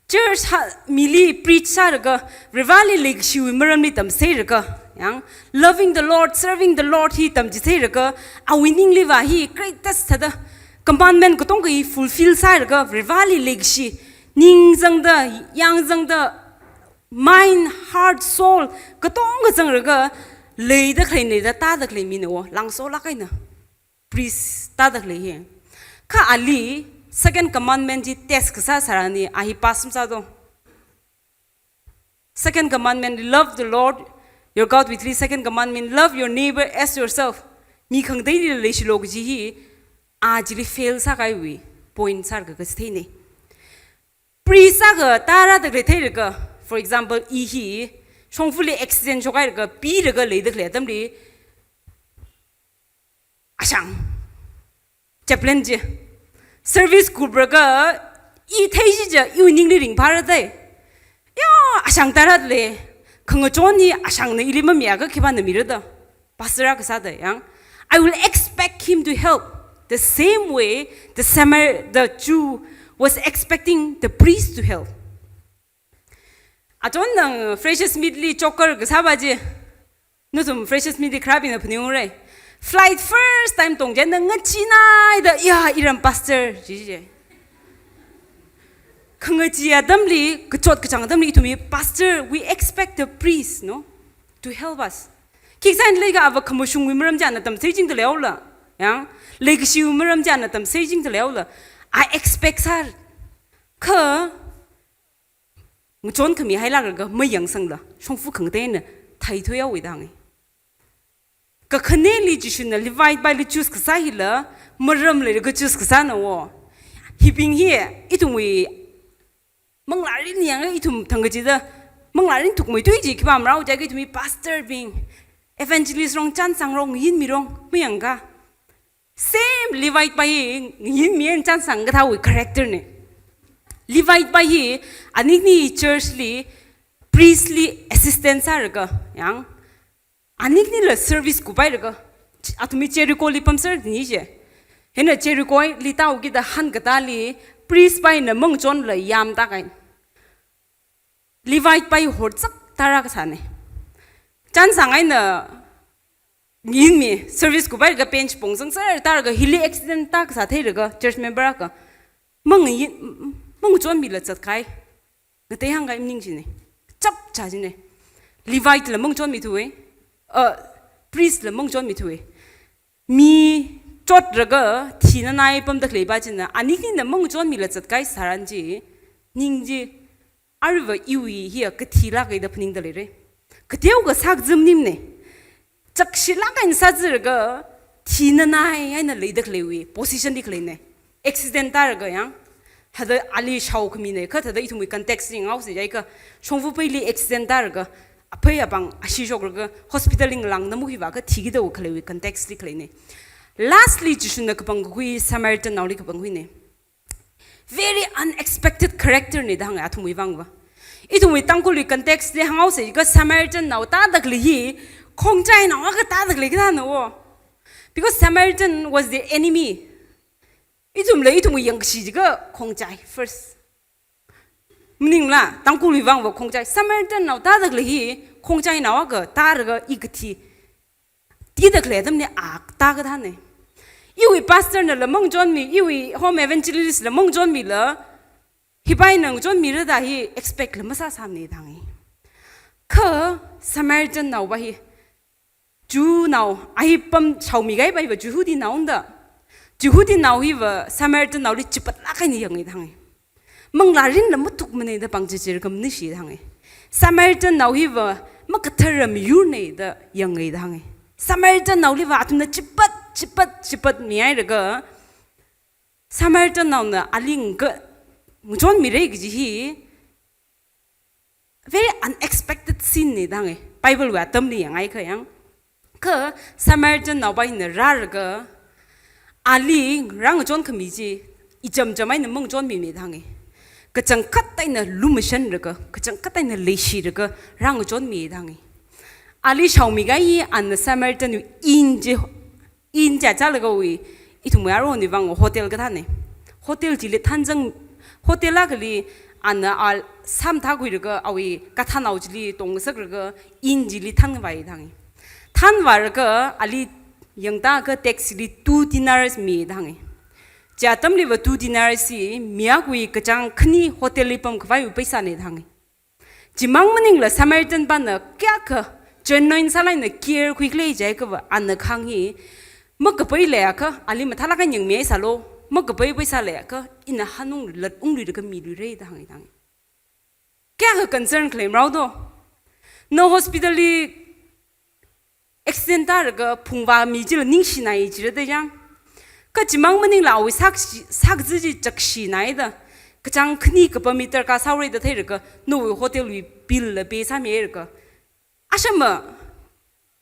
S2: church mili preach sar ga revali lek shiwi maram ni tam sei ga yang loving the Lord, serving the Lord hi tam jithei raga a winning liva hi greatest thada commandment ko tong ki fulfill sai raga rivali legshi ning jang da yang jang da mind heart soul ko tong ga jang raga lei da khlai nei da ta da khlai mi no lang so la kai na priest ta da khlai he kha ali second commandment ji test ka sa sarani a hi pasum sa do second commandment love the Lord your God with 3 second commandment love your neighbor as yourself mi khang dei ni le shilog ji hi ajli fail sa kai wi point sar ga thei ne pri sa ga tara da thei ga for example I hi shongfuli accident jogai ga pi ga le da le tam li asang chaplain je service kubra ga I thei ji ja yu ning li ring par dai ya asang tara le Johnny Ashang Ilima Miaga Kiban Mirada, Pastor Kasada Yang. I will expect him to help the same way the Jew was expecting the priest to help. Aton Freshest Midley Choker Gasabaji. No some Freshest Midley crab in a penure. Flight first time Tong Jan China the ya Iran pastor. Kangajia Dumley, Kachot Kachang Dumley to me, Pastor, we expect the priest, no, to help us. Kiksan Lega of a commotion Wimeram Janatam saging the Leola, young Legacy Wimeram Janatam saging the Leola. I expect her. Ka Muchon Kami Hilaga, my young sangla, Shongfu contain Taitoya with Hangi. Kakaneli Jishuna, Levite by the Chus Kasahila, Muram Legachus Kasana war. He being here, it we. Manglarin yang itu tanggaji Manglarin took my tuji kibam rau jaga to me pastor being evangelist rong chan sang rong yin mi rong muyanga same Levite by yin mi and chan sang gata with character ne Levite by he anigni churchly priestly assistant sarga yang anigni la service ku bai raga atumi Jericho lipam sir ni je hena Jericho litau ki da han gata li priest by na mong John la yam ta kain Levite by hortsak tarak sane chan sangai na yin mi service ku bai ga bench pong sang sar tar ga hili accident tak sa thei ga church member ka mong John mi la chat kai ga te hang ga imning ji ne chap cha ji ne Levite la mong John mi thuwe priest la mong John mi thuwe mi chot raga thina nai pam da kleba china aniki na mong John mi la chat kai saranji ningji arva iwi here kathila kai da pning da le re kateu ga sak zum nim ne chakshila ka insa zirga thina nai ai na le da klewi position dik le ne accident tar ga yang hada ali shau khmi ne kha da itumi context ring out se jai ka chongfu peli accident tar ga aphai abang ashi jok ga hospitaling lang na mu hi ba ka thigi da klewi context dik le ne lastly jishuna kapang gui Samaritan nauli kapang gui ne very unexpected character ne dang athumui wangwa itumi tangkul context le hangau se ga Samaritan naw ta dak li hi khongchai naw ga ta dak li ga no because Samaritan was their enemy itumi yang shi ga khongchai first mning la tangkul wangwa khongchai Samaritan naw ta dak li hi khongchai naw ga ta ga igthi ti dak le dam ne ak ta ga tha ne iwi pastor na lamong John mi iwi home evangelist lamong John mi la hibai nang John mi ra da hi expect la masa samne dangi kha Samaritan naw ba hi ju naw ai pam chau mi gai bai ba ju hudi naw da ju hudi naw hi wa Samaritan naw li chipat la kai ni yang dangi mang la rin la mutuk mane da pang ji jir kam ni shi dangi Samaritan naw hi wa makatharam yu ne da yang ngai dangi Samaritan naw li wa atuna chipat miai raga Samaritan naw na aling ga John mi re gi hi very unexpected scene ne dang Bible wa tam ni yang ai kha yang ka Samaritan naw bai na ra raga ali rang John khmi ji I jam jamai na mong John mi me dang ka chang khat tai na lumission raga ka chang khat tai na leishi raga rang John mi dang ali shaumi gai an Samaritan in ja cha la go wi itu mo aro ni wang hotel ga thane hotel ji le thanjang hotel la gali an al sam tha gui ga awi ka thanau ji li tong sak ga in ji li thang bai dang than war ga ali yang ta ga taxi li 2 dinars mi dang ja tam li wa 2 dinars si mia gui ka chang khni hotel li pam khwai paisa ne dang ji mang maning la Samaritan ban na kya ka Genoin salai na care quickly jai ka an na khang hi makapai le ka ali mathala ka nyang me salo makapai paisa le ka in hanung lat ungri ka mi re dang dang kya ka concern claim raw do no hospitally accident tar ga phungwa mi jil ning shi nai ji de yang ka jimang maning la wi sak ji ji chak shi nai da ka chang khni ka pa meter ka sawre da thai ka no hotel wi bill la be sa me ka Ashama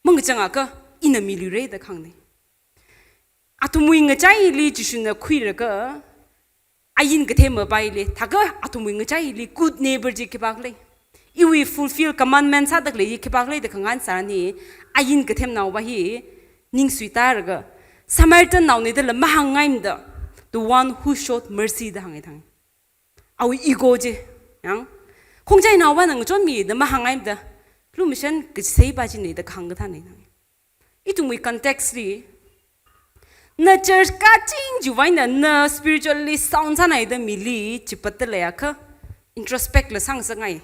S2: Mungchanga ka in a milure the kang. Atumwing a chai li jishun a queer ka Ayin Gatema baile, Taga Atumwing a chai li good neighbor jikibagli. if we fulfill commandments sa dak le ki pak le de khangan sa ni ayin ka them naw ba hi ning suita ga Samaritan naw ne de la mahangaim da the one who showed mercy da hangai thang au ego je yang khong jai naw ba nang chon mi de mahangaim da lu mission ke sei ba ji ne de khang ga tha ne itu mui context ri na church ka ching ju vai na spiritually sound sa nai da mili chipat le ya kha introspect la sang sa ngai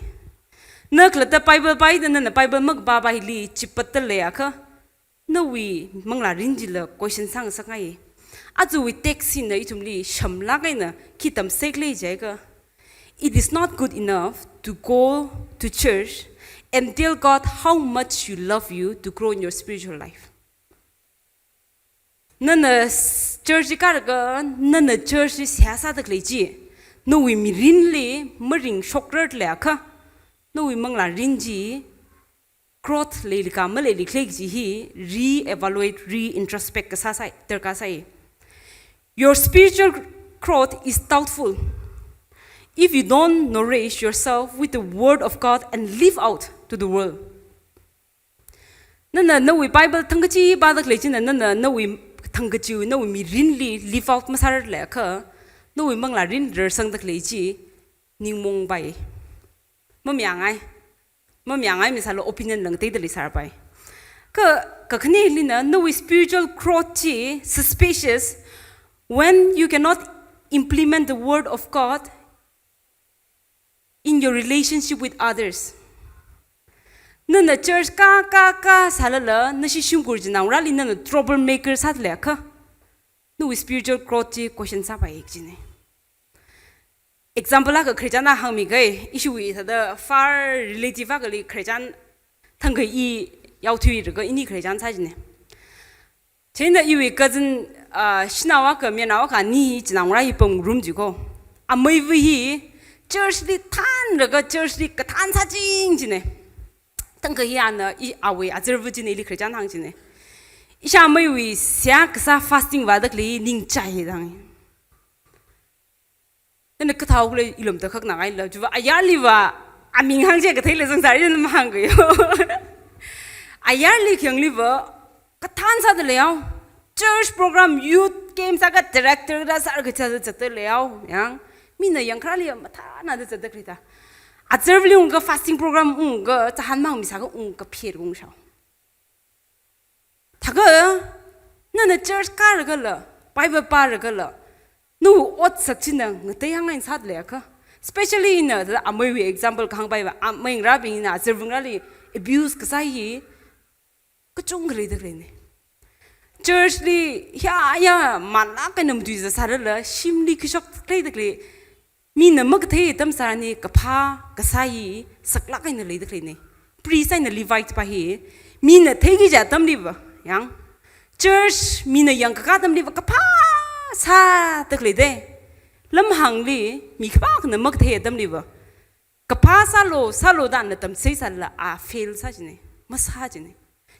S2: na kla ta bible bai da na bible mak ba bai li chipat le ya kha no we mangla rin ji la question sang sa ngai aju we text in na itum li shamla ngai na kitam sek le jai ga it is not good enough to go to church and tell God how much you love you to grow in your spiritual life. Nana church ka ga nana church sia sa da leji no we mi rin le maring shokrat le kha no we mangla rin ji growth le ka ma le li ji hi re-evaluate re-introspect ka sa sai ter ka sai your spiritual growth is doubtful if you don't nourish yourself with the word of God and live out to the world. Nana no we Bible thangchi ba da leji nana no we thangchu no mi rin li live out masar le kha no we mangla rin rer sang dak le chi ning mong bai ma myang ai misalo opinion lang te de li sar bai ka khni li na no we spiritual growth chi suspicious when you cannot implement the word of God in your relationship with others. Nana church ka salala na shi shumgur jina ura li nana troublemaker sat le kha no spiritual growth chi question sa bai jine example la ka khrijan na hang mi gai issue wi da far relative ga li khrijan thang ga I yau thui ri ga ini khrijan sa jine chen da iwi cousin shinawa ka me nawa ka ni jina ura I pong room ji ko amai wi hi church li than ra ga church li ka than sa jing jine tang ka ya na I awe observe ji ne li khrijan hang ji ne isha mai wi sia ka sa fasting wa dak li ning chai dang ne ka thau le ilom ta khak na ngai la ju ayar li wa aming hang je ka thai le jang sa ri na hang ge yo ayar li khyang li wa ka than sa de le yaw church program youth game sa ka director da sa ka cha cha le yaw yang min na yang khra li ma tha na de cha dak ri ta observe li unga fasting program unga cha han mang mi sa ga unga phe ung sha ta ga na na church ka ra ga la bible pa ra ga la no ot sak chin na ngte yang ngai sat le ka especially in the amoi example khang bai ba amai ra bin na observe ra li abuse ka sai hi ka chung gre de ne church li ya mala ka nam du za sa la shim li ki shok klei de le mi na mak the tam sa ni ka pha ka sai sakla ka na le de ne pri sai na levite pa hi mi na the gi ja tam li ba yang church mi na yang ka tam li ba ka pha sa de le de lam hang li mi ka pa na mak the tam li ba ka pha sa lo dan na tam sei sa la a fail sa ji ne ma sa ji ne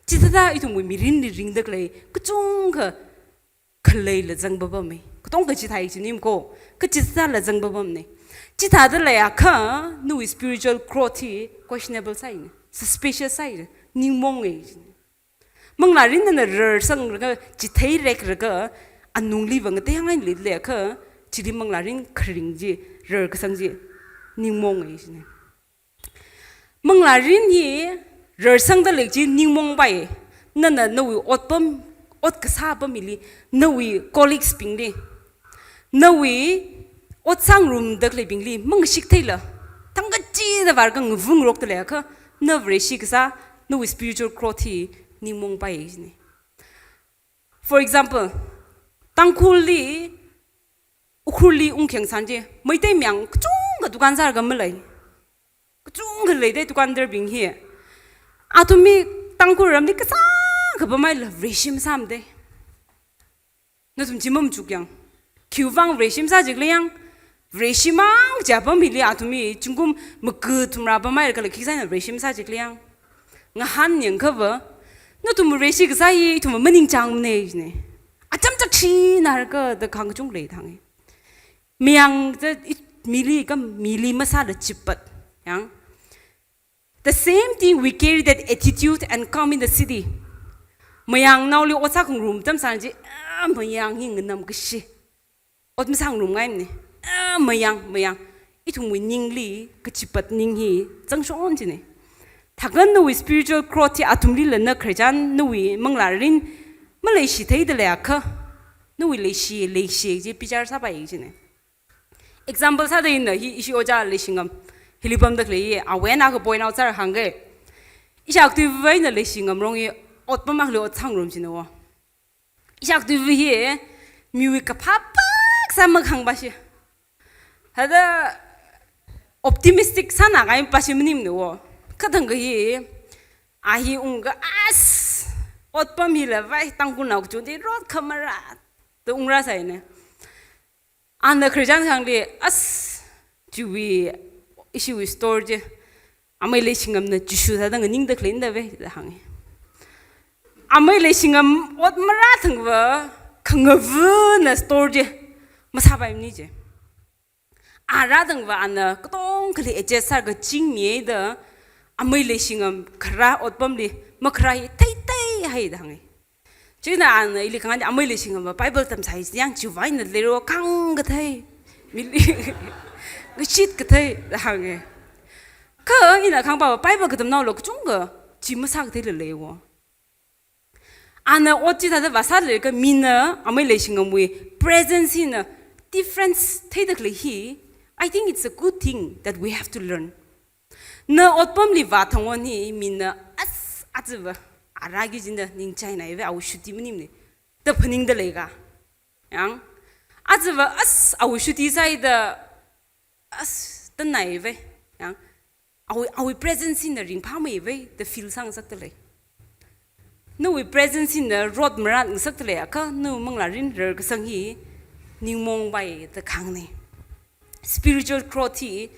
S2: ji da I tu mi rin li ring de le ka chung ka khlei la jang ba ba me ka tong ka ji thai ji nim ko ka ji da la jang ba ba ne ji da de la ya kha no spiritual growth questionable sai ne suspicious sai ni mong e mang la rin na rer sang ga ji thai rek ga anung li wang te hang li le kha ji ri mang la rin khring ji rer ka sang ji ni mong e ne mang la rin hi rer sang da le ji ni mong bai na no ot pam ot ka sa ba mi li no we colleagues ping li no we ot sang room da le ping li mang sik thai la tang ga ji da war ga ngvung rok da le kha no vre shi ka sa no spiritual growth hi ni mong bai ne for example Tangkhul li ukhul li ungkyang san je mai tai myang chung ga dukan sar ga malai chung ga le dai dukan der bing hi atumi Tangkhul ram ni ka sa ka ba mai la reshim sam de na tum jimam chukyang kyuwang reshim sa jik liang reshimang ja ba mi li atumi chungum mku tumra ba mai ka le ki sa na reshim sa jik liang nga han nyang ka ba na tum reshi ka sa yi tum maning chang ne ne acham cha chi na ka da khang chung le thang miang the mili ka mili masa da chipat yang The same thing we carry that attitude and come in the city. Mayang now li osa kung room tam sanji mayang hing nam kashi. Ot misang room ngay ni mayang. Itu mo ning li kachipat ning hi zang shon jine. Tagan no spiritual growth ti atum li na Christian no we manglarin malay shi tay de la ka no we le shi je pichar sa bai jine. Example sa de na hi ishi oja le singam hilibam dak le ye awena ka boy now sar hange. Isha active vai na le singam rong ye ot pa mak le ot sang rom jine wo. Isha active hi music ka papak sa mag hang ba shi. Hada optimistic sana ga pa shi mnim no. Kadang ga hi ahi unga as ot pa mi la vai Tangkhul na chu di rot kamera to ungra sai ne. An the Christian hang le as ju wi issue we store je amai le singam na ju shu da dang ning da clean da ve da hang. Amai le singam ot mara thang wa khangvu na store je masa bai ni je. Ara dang wa an kotong kli eje sar ga jing mie da amai le singam khra ot pam li makrai tai hai da hang. China an ili kang amai le singam Bible tam sai yang chu vai na le ro kang ga thai. Mili cái shit cái thế hàng nghe, cái ina khang bảo Bible cái tấm nào lo cái chung cái chỉ mới sang cái thế là lewo. Anh ở chỉ thấy là sao cái mina, anh lấy sinh ngầm presence in a difference thế được lấy hi. I think it's a good thing that we have to learn. Na ở bấm li vả thằng anh hi mina as azva, aragi jinda ning chai này với áo shuti mình nè, tập hình đó lấy cả, yang azva as áo shuti sai đó. As the naive, yang, our presence in the ring, pamave, the feel sang sakle. No, we presence in the road maran sakle, aka, no manglarin, sangi, new mong by the kangni. Spiritual crotty.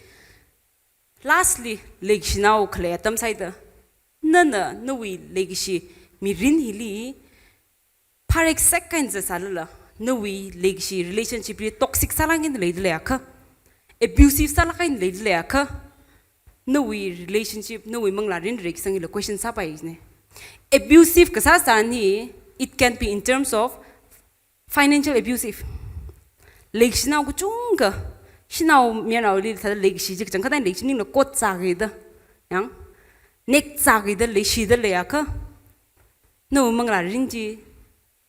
S2: Lastly, leg now clear, tam side. Nana, no, we legishi, mirin hili, parek seconds as alala, no, we legishi relationship, toxic salang in the lady leaka. Abusive sala kain le le ka no we relationship no we manglarin rek sang le question sa pai ne abusive ka sa san ni it can be in terms of financial abusive le shinau ku chung ka shinau mi na li tha le shi ji chang ka dan le shi ning lo kot sa ge da yang nek sa ge da le shi da le ka no manglarin ji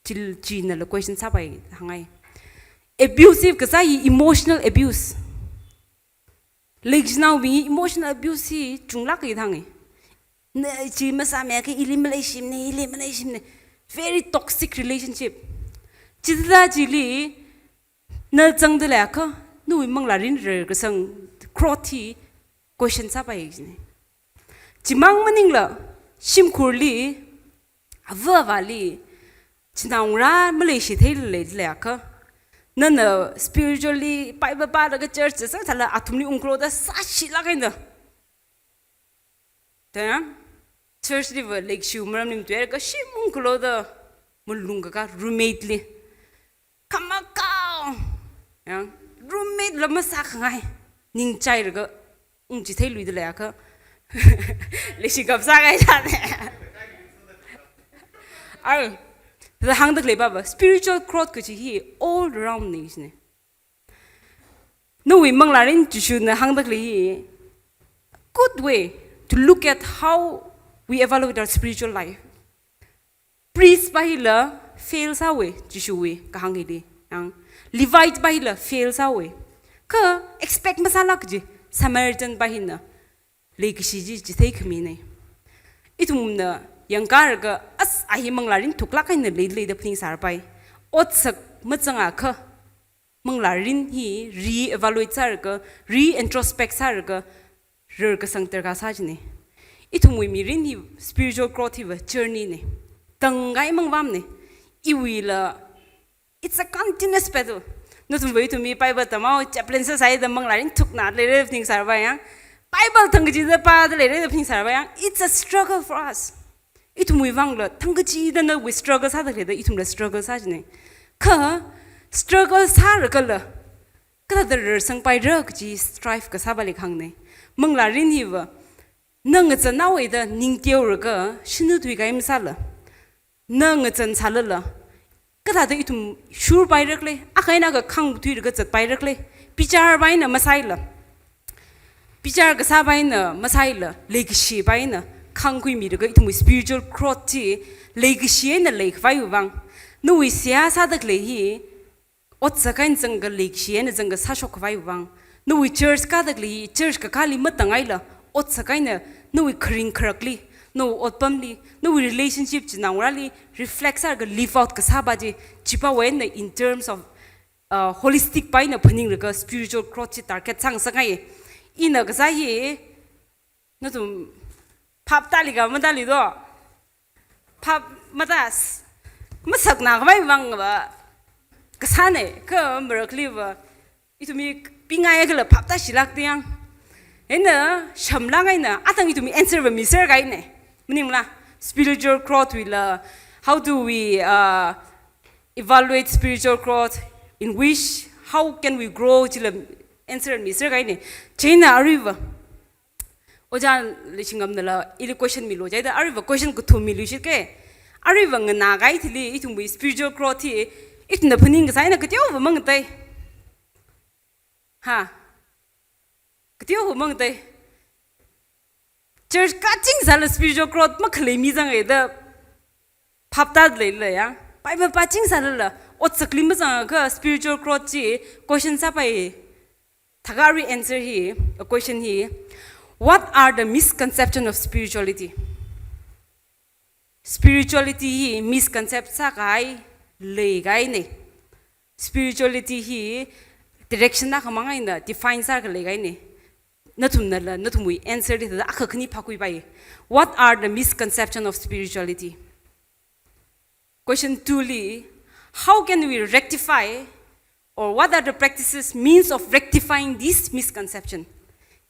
S2: til ji na le question sa pai hangai abusive ka sa emotional abuse. Legs now be emotional abuse hi chung lak yi thang ne chi ma sa me ke elimination ne very toxic relationship chi da ji li na chang de la ka nu mang la rin re ka sang crotty question sa pai ne chi mang maning la sim khur li ava vali chi naung ra malaysia thei le la ka Nana spiritually Bible pada ke church sa thala athumni ungklo da sashi la kainda. Ta church river lake shu maram nim tuer ka shim ungklo da mulunga ka roommate li. Kamaka. Yang roommate la masak ngai ning chai ga ungji thei lui de la ka. Le shi gap sa gai sa ne. Ai the hang the baba spiritual growth ke hi all around nis ne no we manglarin chu shu na hang the good way to look at how we evaluate our spiritual life priest bahila fails away chu shu we ka hang hi ang levite bahila fails away ka expect masala ke samaritan bahina le ki shi ji thei khmi ne itum na yang kar ga as ahi manglarin thukla kain le le da phing sar pai ot sak machanga kha manglarin hi re evaluate sar ga re introspect sar ga rer ka sang ter ga sa jine ithumui mi rin hi spiritual growth hi journey ne tangai mangwam ne iwila it's a continuous battle no tum wei to mi pai ba tamau chaplain sa sai da manglarin thukna le le phing sar ba yang Bible thang ji da pa da le le phing sar ba yang it's a struggle for us Itum we wangla, tangachi da na we struggle sa da le da itum la struggle sa jine. Ka struggle sa ra kala. Ka da sang pai ra ji strive ka sa ba le khang ne. Mangla rin hi wa. nang chen na wei de ning tiêu re ge shin du tui ga im sa le nang chen cha le le ka ta de itum shur bai rek le a kai na ga khang tui re ge chat bai rek le pichar bai na masai le pichar ga sa bai na masai le le gi shi bai na khang kui mi re ge itum spiritual growth ti le gi shi na le vai wang nu wi sia sa de le hi ot sa kan jang ga le gi shi na jang ga sa shok vai wang nu wi church ka de le church ka kali mat tangai la ot sa kai na nu wi khring khrakli no ot pamli no relationship chi nawrali reflects our live out ka sa ba ji chipa when in terms of holistic pai na phaning re ka spiritual growth chi target sang sangai ina ga sa hi no tum phap ta li ga ma ta li do phap matas masak na ga bai wang ba ka sa ne ka merkli ba itumi pingai ga la phap ta silak tiang ena shamlangai na atang itumi answer ba miser gai ne Minimla spiritual growth will how do we evaluate spiritual growth in which how can we grow till answer me sir guy ne China arriva oja lishingam nala ili question mi lo jai da arriva question ko thu mi lu shi ke arriva ngna gai thili itum spiritual growth hi itna phaning sai na ketyo ba mang tai ha ketyo ba mang tai church catching sal spiritual growth ma khle mi jang da phapta le le ya pai ba patching sal la ot saklim ma jang ka spiritual growth chi question sa pai thagari answer hi a question hi what are the misconception of spirituality hi misconcept sa kai le gai ne spirituality hi direction na khamangai na define sa ka le gai ne Natum we answer it akakni pakui bai. What are the misconceptions of spirituality? Question 2 li, how can we rectify or what are the practices means of rectifying this misconception?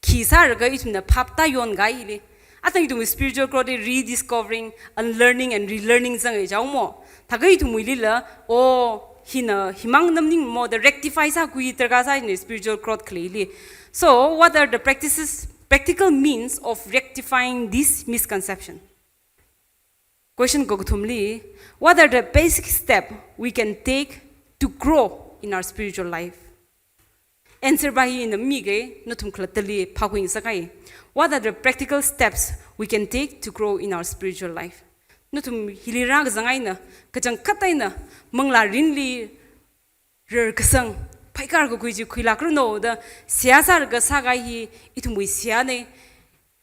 S2: Kisa raga ituna papta yon gai li. Atang itu spiritual growth rediscovering, unlearning and relearning sang e jaw mo. Taga itu muilila o hina himang namning mo the rectify sa kui terga sa ni spiritual growth clearly. So, what are the practical means of rectifying this misconception? Question Gogutumli, what are the basic steps we can take to grow in our spiritual life? Answer by in the mige, notum klatali paguing sakai. What are the practical steps we can take to grow in our spiritual life? Notum hilirag zangaina, kajang kataina, mangla rinli kasang. Paikar ko kuiji kuilakro no da siasar ga sagai itumui siane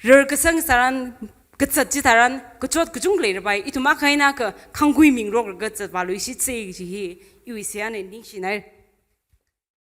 S2: rer kasang saran gatsat jitaran gachot kujung le bai ituma khaina ka khangui mingrok ga chat balui si che ji hi yu siane ning sinai